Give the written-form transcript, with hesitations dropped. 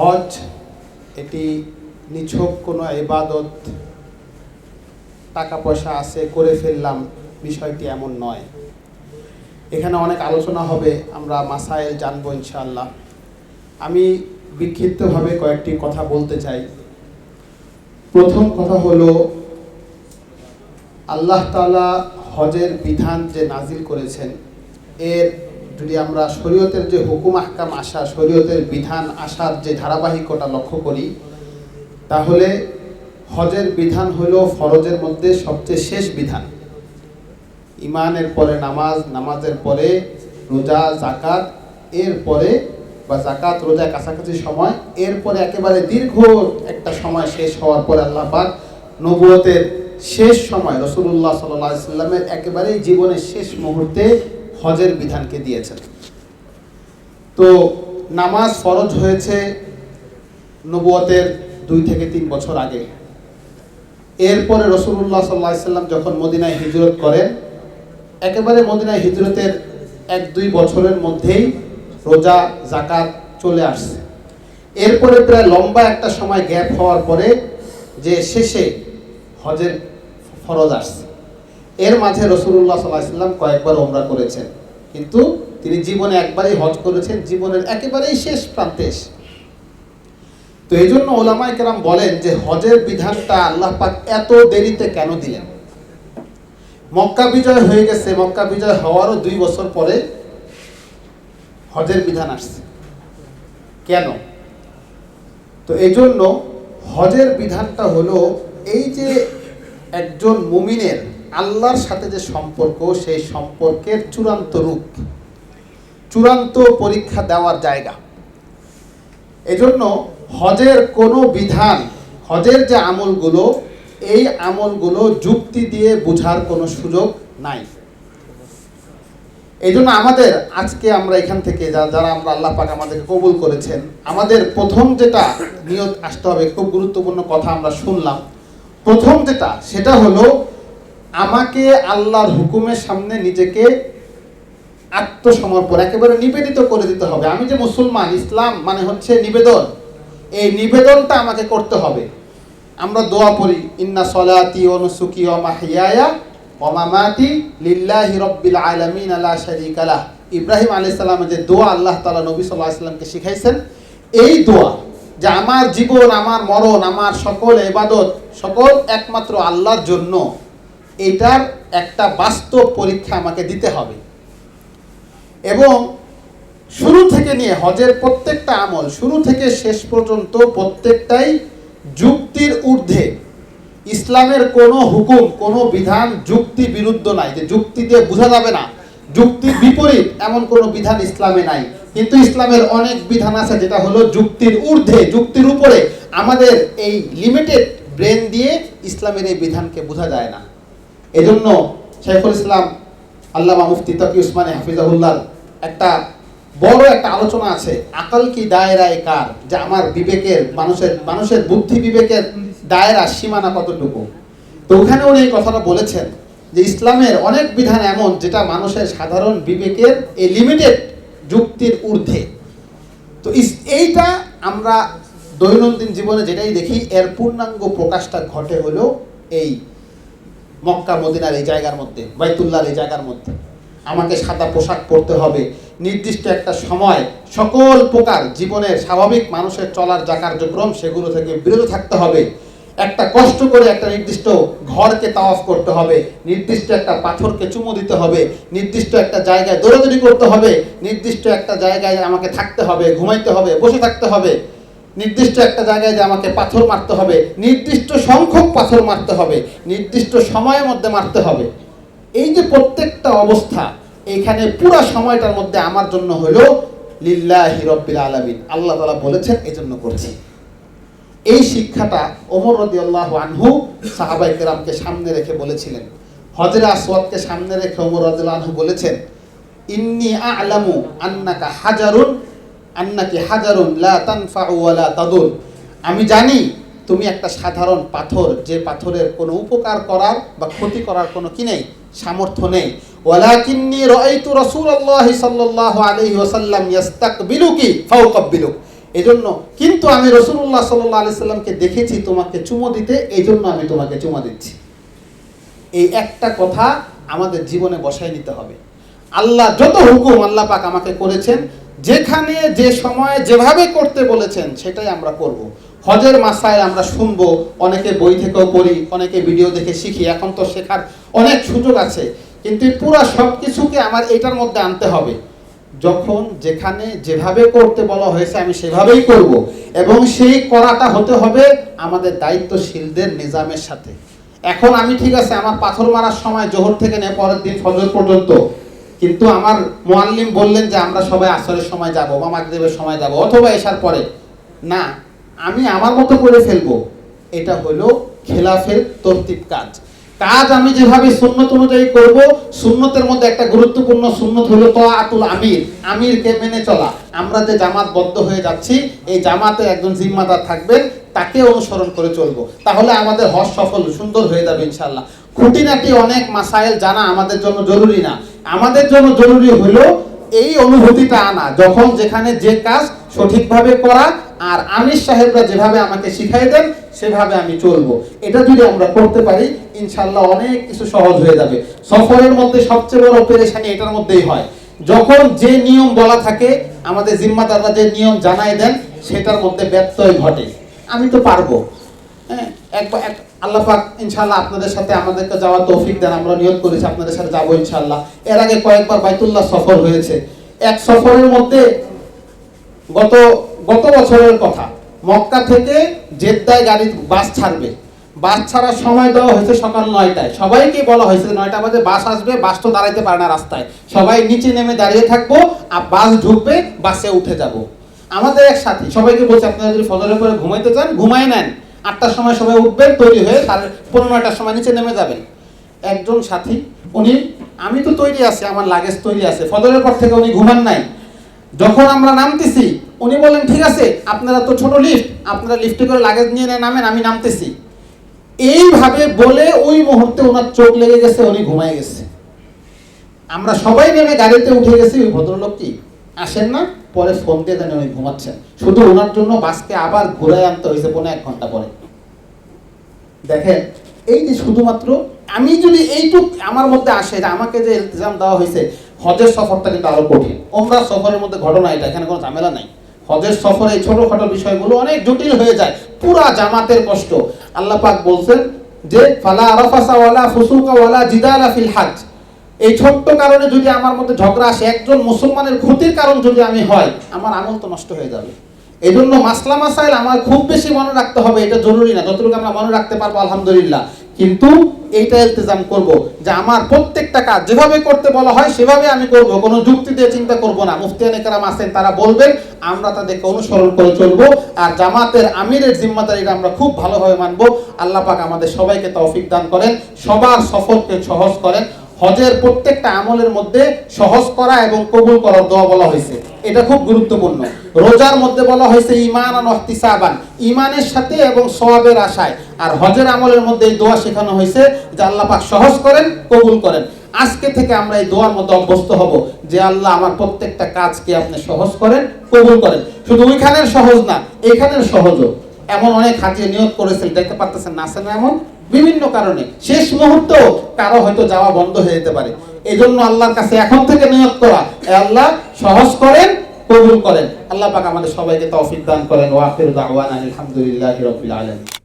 হজ এটি নিছক কোনো ইবাদত, টাকা পয়সা আছে করে ফেললাম, বিষয়টি এমন নয়। এখানে অনেক আলোচনা হবে, আমরা মাসাইল জানবো ইনশাআল্লাহ। আমি বিক্ষিপ্তভাবে কয়েকটি কথা বলতে চাই। প্রথম কথা হলো, আল্লাহ তাআলা হজের বিধান যে নাজিল করেছেন, এর যদি আমরা শরীয়তের যে হুকুম আহকাম আসা, শরীয়তের বিধান আসার যে ধারাবাহিকতা লক্ষ্য করি, তাহলে হজের বিধান হলো ফরজের মধ্যে সবচেয়ে শেষ বিধান। ইমানের পরে নামাজ, নামাজের পরে রোজা, জাকাত, এরপরে বা জাকাত রোজা কাছাকাছি সময়, এরপরে একেবারে দীর্ঘ একটা সময় শেষ হওয়ার পরে আল্লাহ পাক নবুয়তের শেষ সময় রাসূলুল্লাহ সাল্লাল্লাহু আলাইহি সাল্লামের একেবারেই জীবনের শেষ মুহূর্তে হজের বিধানকে দিয়েছেন। তো নামাজ ফরজ হয়েছে নবুয়তের 2 থেকে 3 বছর আগে। এরপরে রাসূলুল্লাহ সাল্লাল্লাহু আলাইহি সাল্লাম যখন মদিনায় হিজরত করেন, একেবারে মদিনায় হিজরতের 1-2 বছরের মধ্যেই রোজা, জাকাত চলে আসছে। এরপরে প্রায় লম্বা একটা সময় গ্যাপ হওয়ার পরে যে শেষে হজের ফরজ আসছে। এর মাঝে রাসূলুল্লাহ সাল্লাল্লাহু আলাইহি সাল্লাম কয়েকবার ওমরা করেছেন, কিন্তু তিনি জীবনে একবারই হজ করেছেন, জীবনের একেবারেই শেষ প্রান্তে এসে। তো এই জন্য ওলামায়ে কেরাম বলেন যে হজের বিধানটা আল্লাহ পাক এত দেরিতে কেন দিলেন। মক্কা বিজয় হয়ে গেছে, মক্কা বিজয় হওয়ারও 2 বছর পরে হজের বিধান আসছে কেন? তো এই জন্য হজের বিধানটা হলো, এই যে একজন মুমিনের আল্লাহর সাথে যে সম্পর্ক, সেই সম্পর্কের চূড়ান্ত রূপ, চূড়ান্ত পরীক্ষা দেওয়ার জায়গা। এজন্য হজের কোনো বিধান, হজের যে আমলগুলো, এই আমলগুলো যুক্তি দিয়ে বোঝার কোনো সুযোগ নাই। এই জন্য আমাদের আজকে আমরা এখান থেকে যারা আমরা আল্লাহ পাক আমাদেরকে কবুল করেছেন, আমাদের প্রথম যেটা নিয়ত আসতে হবে, খুব গুরুত্বপূর্ণ কথা আমরা শুনলাম। প্রথম যেটা, সেটা হলো আমাকে আল্লাহর হুকুমের সামনে নিজেকে আত্মসমর্পণ, একেবারে নিবেদিত করে দিতে হবে। আমি যে মুসলমান, ইসলাম মানে হচ্ছে নিবেদন, এই নিবেদনটা আমাকে করতে হবে। আমরা দোয়া পড়ি, ইন্না সলাতি ওয়া নুসুকি ওয়া মাহইয়ায়া ওয়া মামাতি লিল্লাহি রাব্বিল আলামিন লা শারীকা লাহ। ইব্রাহিম আলাইহিস সালামের যে দোয়া আল্লাহ তাআলা নবী সাল্লাল্লাহু আলাইহি সাল্লামকে শিখাইছেন, এই দোয়া যে আমার জীবন, আমার মরণ, আমার সকল ইবাদত সকল একমাত্র আল্লাহর জন্য, এটার একটা বাস্তব পরীক্ষা আমাকে দিতে হবে। এবং শুরু থেকে নিয়ে হজের প্রত্যেকটা আমল, শুরু থেকে শেষ পর্যন্ত প্রত্যেকটাই যুক্তির ঊর্ধ্বে। ইসলামের কোনো হুকুম, কোনো বিধান যুক্তি বিরুদ্ধ নাই, যে যুক্তি দিয়ে বোঝা যাবে না, যুক্তির বিপরীত এমন কোনো বিধান ইসলামে নাই। কিন্তু ইসলামের অনেক বিধান আছে যেটা হলো যুক্তির ঊর্ধ্বে, যুক্তির উপরে। আমাদের এই লিমিটেড ব্রেন দিয়ে ইসলামের এই বিধানকে বোঝা যায় না। এজন্য শাইখুল ইসলাম আল্লামা মুফতি তকি উসমানী হাফিজাহুল্লাহ একটা বড় একটা আলোচনা আছে, আকল কি দায়রায় কার, যে আমার বিবেকের, মানুষের বুদ্ধি বিবেকের দায়রা, সীমানা কতটুকু। তো ওখানে উনি এই কথাটা বলেছেন যে ইসলামের অনেক বিধান এমন যেটা মানুষের সাধারণ বিবেকের এই লিমিটেড যুক্তির ঊর্ধ্বে। তো এইটা আমরা দৈনন্দিন জীবনে যেটাই দেখি, এর পূর্ণাঙ্গ প্রকাশটা ঘটে হলো এই মক্কা মদিনার এই জায়গার মধ্যে, বাইতুল্লাহর এই জায়গার মধ্যে। আমাকে সাদা পোশাক পরতে হবে, নির্দিষ্ট একটা সময় সকল প্রকার জীবনের স্বাভাবিক মানুষের চলার যা কার্যক্রম, সেগুলো থেকে বিরত থাকতে হবে। একটা কষ্ট করে একটা নির্দিষ্ট ঘরকে তাওয়াফ করতে হবে, নির্দিষ্ট একটা পাথরকে চুমু দিতে হবে, নির্দিষ্ট একটা জায়গায় দৌড়াদৌড়ি করতে হবে, নির্দিষ্ট একটা জায়গায় আমাকে থাকতে হবে, ঘুমাইতে হবে, বসে থাকতে হবে, নির্দিষ্ট একটা জায়গায় যে আমাকে পাথর মারতে হবে, নির্দিষ্ট সংখ্যক পাথর মারতে হবে, নির্দিষ্ট সময়ের মধ্যে মারতে হবে। এই যে প্রত্যেকটা অবস্থা, এইখানে পুরো সময়টার মধ্যে আমার জন্য হলো লিল্লাহি রাব্বিল আলামিন, আল্লাহ তাআলা বলেছেন, এজন্য করছি। এই শিক্ষাটা ওমর রাদিয়াল্লাহু আনহু সাহাবায়ে কেরামকে সামনে রেখে বলেছিলেন। হজরে আসওয়াদকে সামনে রেখে ওমর রাদিয়াল্লাহু আনহু বলেছেন, ইন্নী আ'লামু আন্নাকা হাজারুন, আন্নাকি হাজারুন লা তানফাউ ওয়া লা তাদুর। আমি জানি তুমি একটা সাধারণ পাথর, যে পাথরের কোনো উপকার করার বা ক্ষতি করার কোনো কি নেই, সামর্থ্য নেই। ওয়ালাকিন্নী রাআইতু রাসূলুল্লাহ সাল্লাল্লাহু আলাইহি ওয়াসাল্লাম ইস্তাকবিলুকি ফাউকাব্বিলুক। এজন্য কিন্তু আমি রাসূলুল্লাহ সাল্লাল্লাহু আলাইহি সাল্লামকে দেখেছি তোমাকে চুমো দিতে, এই জন্য আমি তোমাকে চুমো দিচ্ছি। এই একটা কথা আমাদের জীবনে বসায় নিতে হবে। আল্লাহ যত হুকুম আল্লাহ পাক আমাকে করেছেন, যেখানে যে সময়ে যেভাবে করতে বলেছেন সেটাই আমরা করব। হজের মাসাইল আমরা শুনবো, অনেকে বই থেকেও পড়ি, অনেকে ভিডিও দেখে শিখি, এখন তো শেখার অনেক সুযোগ আছে, কিন্তু পুরা সব কিছুকে আমার এটার মধ্যে আনতে হবে। যখন যেখানে যেভাবে করতে বলা হয়েছে আমি সেভাবেই করব, এবং সেই করাটা হতে হবে আমাদের দায়িত্বশীলদের নিজামের সাথে। এখন আমি ঠিক আছে আমার পাথর মারার সময় জোহর থেকে নিয়ে পরের দিন ফজর পর্যন্ত, কিন্তু আমার মুআল্লিম বললেন যে আমরা সবাই আসরের সময় যাব বা মাগরিবের সময় যাব অথবা এশার পরে, না আমি আমার মতো করে ফেলবো। এটা হলো খেলাফের তরতিব কাজ। কাজ আমি যেভাবে সুন্নত অনুযায়ী করব, সুন্নতের মধ্যে একটা গুরুত্বপূর্ণ সুন্নত হলো তাআতুল আমির, আমিরকে মেনে চলা। আমরা যে জামাতবদ্ধ হয়ে যাচ্ছি, এই জামাতে একজন জিম্মাদার থাকবেন, তাকে অনুসরণ করে চলবো, তাহলে আমাদের হজ সফল সুন্দর হয়ে যাবে ইনশাআল্লাহ। খুঁটিনাটি অনেক মাসাইল জানা আমাদের জন্য জরুরি না, আমাদের জন্য জরুরি হলো এই অনুভূতিটা আনা, যখন যেখানে যে কাজ সঠিকভাবে করা, আর আমির সাহেবরা যেভাবে আমাকে শিখাই দেন সেভাবে আমি চলবো। এটা যদি আমরা করতে পারি ইনশাআল্লাহ অনেক কিছু সহজ হয়ে যাবে। সফরের মধ্যে সবচেয়ে বড় পেরেশানি এটার মধ্যেই হয়, যখন যে নিয়ম বলা থাকে আমাদের জিম্মাদাররা যে নিয়ম জানাই দেন সেটার মধ্যে ব্যত্যয় ঘটে। আমি তো পারবো, হ্যাঁ, একবার আল্লাহ পাক ইনশাআল্লাহ আপনাদের সাথে আমাদেরকে যাওয়ার তৌফিক দেন, আমরা নিয়ত করেছি আপনাদের সাথে যাবো ইনশাআল্লাহ। এর আগে কয়েকবার বাইতুল্লাহ সফর হয়েছে। এক সফরের মধ্যে গত বছরের কথা, মক্কা থেকে জেদ্দায় গাড়ি বাস ছাড়বে, বাস ছাড়ার সময় দেওয়া হয়েছে সকাল 9টায়। সবাইকে বলা হয়েছে 9টা বাজে বাস আসবে, বাস তো দাঁড়াইতে পারে না রাস্তায়, সবাই নিচে নেমে দাঁড়িয়ে থাকবো, আর বাস ঢুকবে, বাসে উঠে যাব। আমাদের এক সাথী সবাইকে বলছে আপনারা যদি ফজরের পরে ঘুমাইতে চান ঘুমাই নেন, 8টার সময় সবাই উঠবেন, তৈরি হয়ে 9:30টার সময় নিচে নেমে যাবেন। একজন সাথী উনি, আমি তো তৈরি আছি, আমার লাগেজ তৈরি আছে, ফজরের পর থেকে উনি ঘুমান নাই। যখন আমরা নামতেছি উনি বলেন ঠিক আছে আপনারা তো ছোট লিফট, আপনারা লিফটে করে লাগেজ নিয়ে নামেন, আমি নামতেছি। এইভাবে বলে ওই মুহূর্তে ওনার চোখ লেগে গেছে, উনি ঘুমায় গেছে। আমরা সবাই নেমে গাড়িতে উঠে গেছি, ওই ভদ্রলোক কি আসেন না, পরে ফোন দিয়ে দেন উনি ঘুমাচ্ছেন। শুধু ওনার জন্য বাসকে আবার ঘুরায় আনতে হয়েছে 1.5 ঘন্টা পরে। দেখেন এই যে শুধুমাত্র আমি যদি এইটুক আমার মধ্যে আসে, যে আমাকে যে ইলতিজাম দেওয়া হয়েছে, হজের সফরটা কিন্তু আরো কঠিন। ওমরাহ সফরের মধ্যে ঘটনা এটা, এখানে কোনো ঝামেলা নাই। হজের সফরে এই ছোটখাটো বিষয়গুলো অনেক জটিল হয়ে যায়, পুরা জামাতের কষ্ট। আল্লাহ পাক বলছেন যে ফালা আরাফাসা ওয়ালা ফুসুকা ওয়ালা জিদালা ফিল হজ। এই ছোট্ট কারণে যদি আমার মধ্যে ঝগড়া আসে, একজন মুসলমানের ক্ষতির কারণ যদি আমি হয়, আমার আমল তো নষ্ট হয়ে যাবে। এই জন্য মাসলা মাসাইল আমার খুব বেশি মনে রাখতে হবে, এটা জরুরি না, যতটুকু আমরা মনে রাখতে পারবো আলহামদুলিল্লাহ, কিন্তু এইটা ইলতিজাম করব যে আমার প্রত্যেকটা কাজ যেভাবে করতে বলা হয় সেভাবে আমি করব, কোনো যুক্তি দিয়ে চিন্তা করব না। মুফতিয়ানে কেরাম আছেন, তারা বলবেন, আমরা তাদেরকে অনুসরণ করে চলবো, আর জামাতের আমিরের জিম্মাদারিটা আমরা খুব ভালোভাবে মানবো। আল্লাহ পাক আমাদের সবাইকে তৌফিক দান করেন, সবার সফরকে সহজ করেন। হজের প্রত্যেকটা আমলের মধ্যে সহজ করা এবং কবুল করার দোয়া বলা হয়েছে, এটা খুব গুরুত্বপূর্ণ। রোজার মধ্যে বলা হয়েছে ঈমানান ওয়া ইহতিসাবান, ঈমানের সাথে এবং সওয়াবের আশায়। আর হজের আমলের মধ্যে এই দোয়া শেখানো হয়েছে যে আল্লাহ পাক সহজ করেন, কবুল করেন। আজকে থেকে আমরা এই দোয়ার মধ্যে অভ্যস্ত হব যে আল্লাহ আমার প্রত্যেকটা কাজকে আপনি সহজ করেন, কবুল করেন। শুধু ওইখানের সহজ না, এইখানের সহজও। এমন অনেক হাজিয়ে নিয়ত করেছেন, দেখতে পারতেছেন না, আছে না এমন বিভিন্ন কারণে শেষ মুহূর্তে কারো হয়তো যাওয়া বন্ধ হয়ে যেতে পারে। এই জন্য আল্লাহর কাছে এখন থেকে নিয়ত করা, আল্লাহ সহজ করেন, কবুল করেন। আল্লাহ পাক আমাদের সবাইকে তৌফিক দান করেন। ওয়া আখিরু দাওয়ানা আলহামদুলিল্লাহি রাব্বিল আলামিন।